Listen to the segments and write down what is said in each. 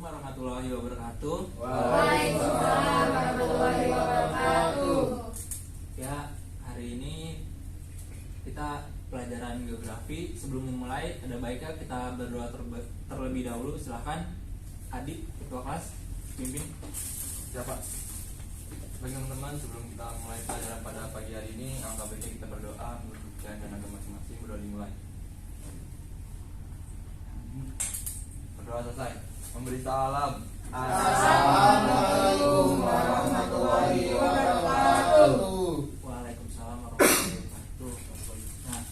warahmatullahi wabarakatuh. Waalaikumsalam warahmatullahi wabarakatuh. Ya, hari ini kita pelajaran geografi. Sebelum memulai, ada baiknya kita berdoa terlebih dahulu. Silahkan Adik, ketua kelas, pimpin. Siapa? Bagi teman-teman, sebelum kita mulai pelajaran pada pagi hari ini, alangkah baiknya kita berdoa menurut kepercayaan dan agama masing-masing. Berdoa dimulai. Berdoa selesai. Memberi salam. Assalamualaikum warahmatullahi wabarakatuh. Waalaikumsalam warahmatullahi wabarakatuh. Nah,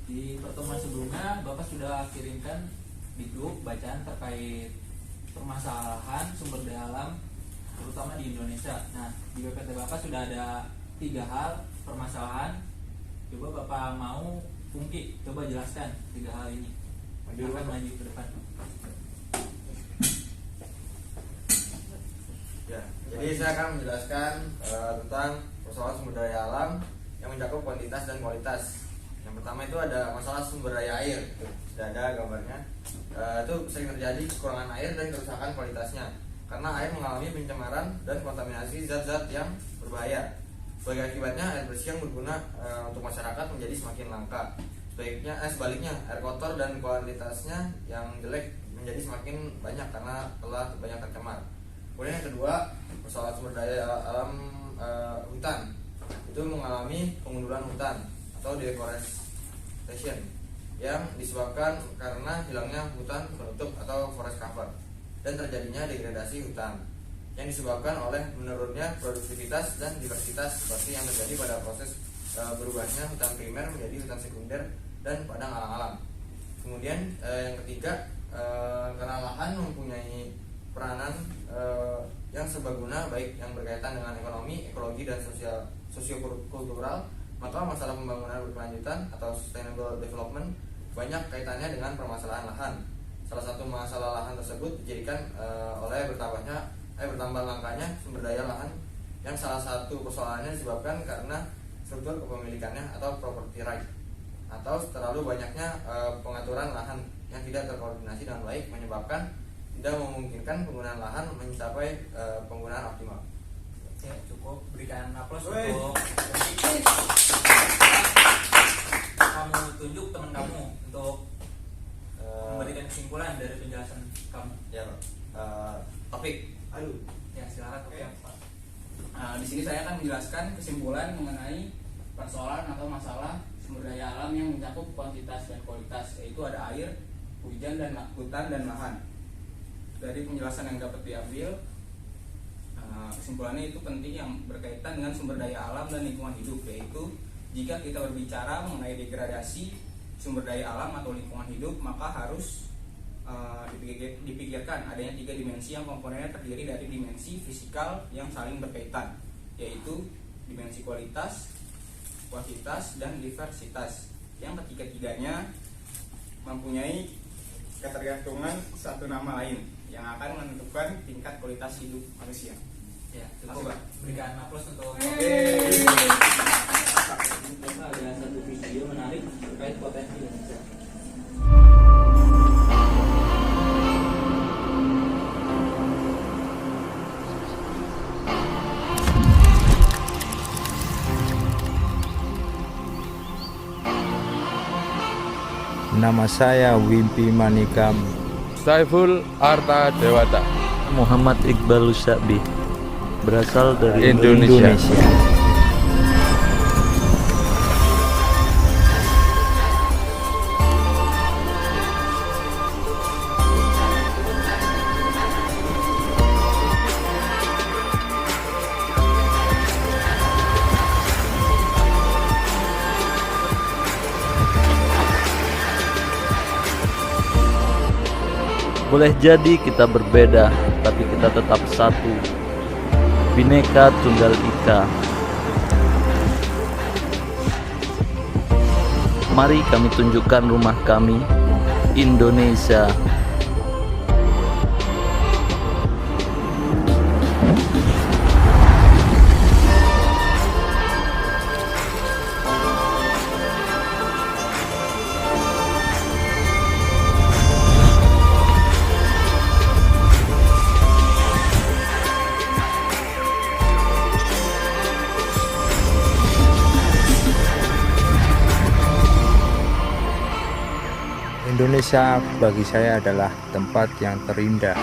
di pertemuan sebelumnya Bapak sudah kirimkan di grup bacaan terkait permasalahan sumber daya alam terutama di Indonesia. Nah, di PPT Bapak sudah ada 3 hal permasalahan. Coba Bapak mau Pungki, coba jelaskan 3 hal ini. Silakan maju ke depan. Ya, jadi saya akan menjelaskan tentang persoalan sumber daya alam yang mencakup kuantitas dan kualitas. Yang pertama itu ada masalah sumber daya air. Sudah ada gambarnya. Itu sering terjadi kekurangan air dan kerusakan kualitasnya karena air mengalami pencemaran dan kontaminasi zat-zat yang berbahaya. Sebagai akibatnya, air bersih yang berguna untuk masyarakat menjadi semakin langka. Sebaliknya, air kotor dan kualitasnya yang jelek menjadi semakin banyak karena telah banyak tercemar. Kemudian yang kedua, persoalan sumber daya alam hutan. Itu mengalami pengunduran hutan atau deforestation yang disebabkan karena hilangnya hutan penutup atau forest cover dan terjadinya degradasi hutan yang disebabkan oleh menurunnya produktivitas dan diversitas seperti yang terjadi pada proses berubahnya hutan primer menjadi hutan sekunder dan padang alang-alang. Kemudian yang ketiga, karena lahan mempunyai peranan yang serbaguna baik yang berkaitan dengan ekonomi, ekologi dan sosiokultural, maka masalah pembangunan berkelanjutan atau sustainable development banyak kaitannya dengan permasalahan lahan. Salah satu masalah lahan tersebut dijadikan oleh bertambah langkanya sumber daya lahan yang salah satu persoalannya disebabkan karena struktur kepemilikannya atau property right atau terlalu banyaknya pengaturan lahan yang tidak terkoordinasi dengan baik menyebabkan tidak memungkinkan penggunaan lahan mencapai penggunaan optimal. Ya, cukup berikan aplaus untuk kamu tunjuk teman kamu untuk memberikan kesimpulan dari penjelasan kamu. Ya, topik. Aduh. Ya, silakan Topik. Di sini saya akan menjelaskan kesimpulan mengenai persoalan atau masalah sumber daya alam yang mencakup kuantitas dan kualitas, yaitu ada air, hujan dan lahan. Dari penjelasan yang dapat diambil, kesimpulannya itu penting yang berkaitan dengan sumber daya alam dan lingkungan hidup, yaitu jika kita berbicara mengenai degradasi sumber daya alam atau lingkungan hidup, maka harus dipikirkan adanya 3 dimensi yang komponennya terdiri dari dimensi fisikal yang saling berkaitan, yaitu dimensi kualitas, kuantitas, dan diversitas, yang ketiga-tiganya mempunyai ketergantungan satu nama lain yang akan menentukan tingkat kualitas hidup manusia. Ya, cukup. Berikan aplaus untuk Ada satu video menarik terkait potensi Indonesia. Nama saya Wimpi Manikam. Saiful Arta Dewata. Muhammad Iqbal Usabi, berasal dari Indonesia. Boleh jadi kita berbeda, tapi kita tetap satu. Bhinneka Tunggal Ika. Mari kami tunjukkan rumah kami, Indonesia. Indonesia bagi saya adalah tempat yang terindah.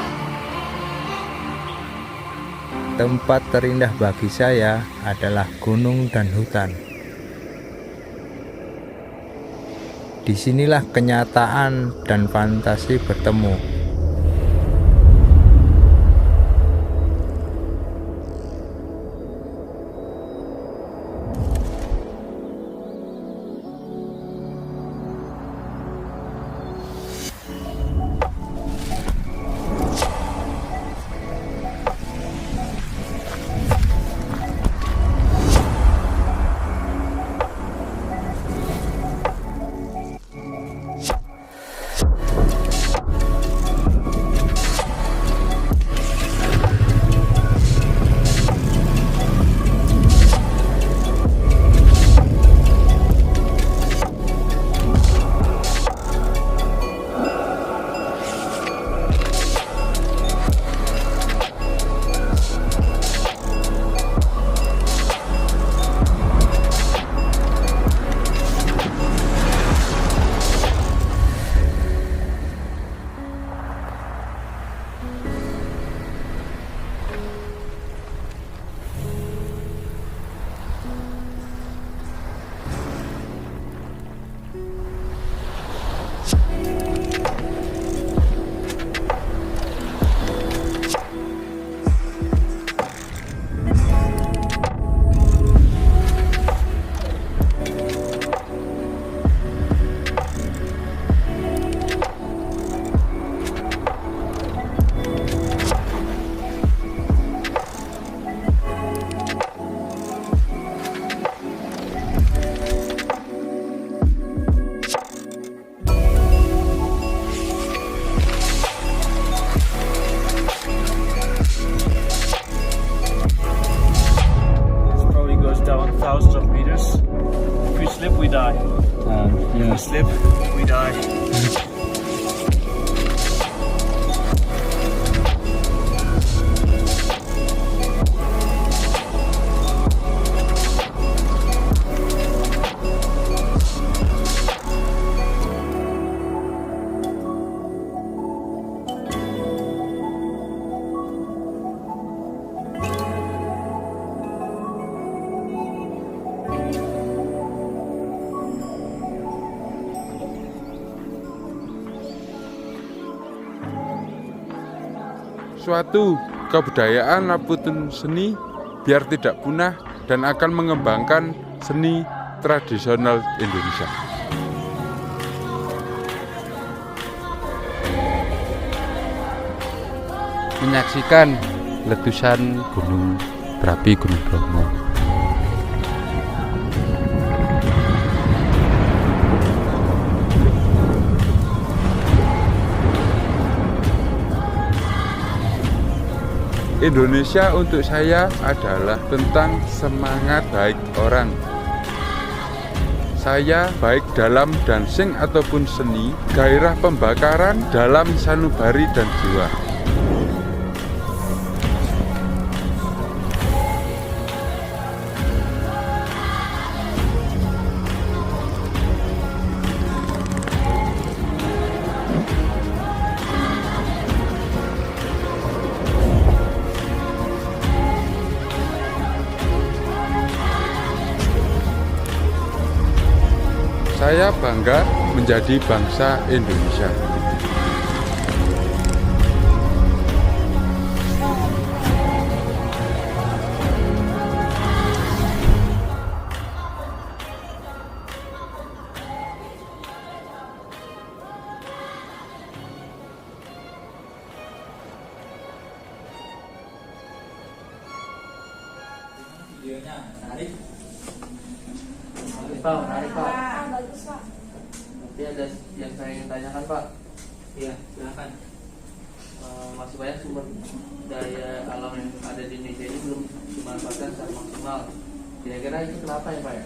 Tempat terindah bagi saya adalah gunung dan hutan. Disinilah kenyataan dan fantasi bertemu. Down thousands of meters. If we slip, we die. If we slip, we die. Suatu kebudayaan apapun seni biar tidak punah dan akan mengembangkan seni tradisional Indonesia. Menyaksikan letusan gunung berapi Gunung Bromo. Indonesia untuk saya adalah tentang semangat baik orang. Saya baik dalam dancing ataupun seni, gairah pembakaran dalam sanubari dan jiwa. Saya bangga menjadi bangsa Indonesia. Videonya menarik. Pak, menarik Pak. Nanti ada yang saya ingin tanyakan Pak. Iya, silakan. Masih banyak sumber daya alam yang ada di Indonesia ini belum dimanfaatkan secara maksimal. Kira-kira itu kenapa ya Pak ya?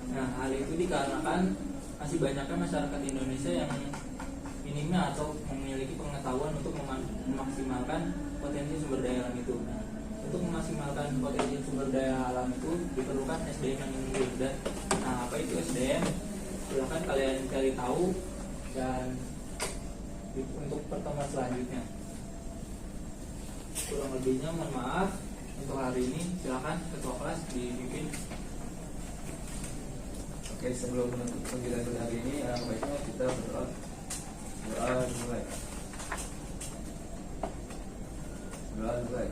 Nah, hal itu dikarenakan masih banyaknya masyarakat Indonesia yang minimnya atau memiliki pengetahuan untuk memaksimalkan potensi sumber daya alam itu. Untuk memaksimalkan potensi sumber daya alam itu diperlukan SDM yang unggul. Dan nah, apa itu SDM? Silahkan kalian cari tahu Dan untuk pertemuan selanjutnya, kurang lebihnya mohon maaf. Untuk hari ini silakan ketua kelas dipimpin. Oke, sebelum menutup kegiatan hari ini, baiknya kita berdoa. Doa dimulai. Doa dimulai.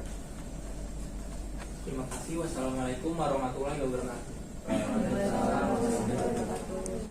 Terima kasih. Wassalamualaikum warahmatullahi wabarakatuh. Waalaikumsalam.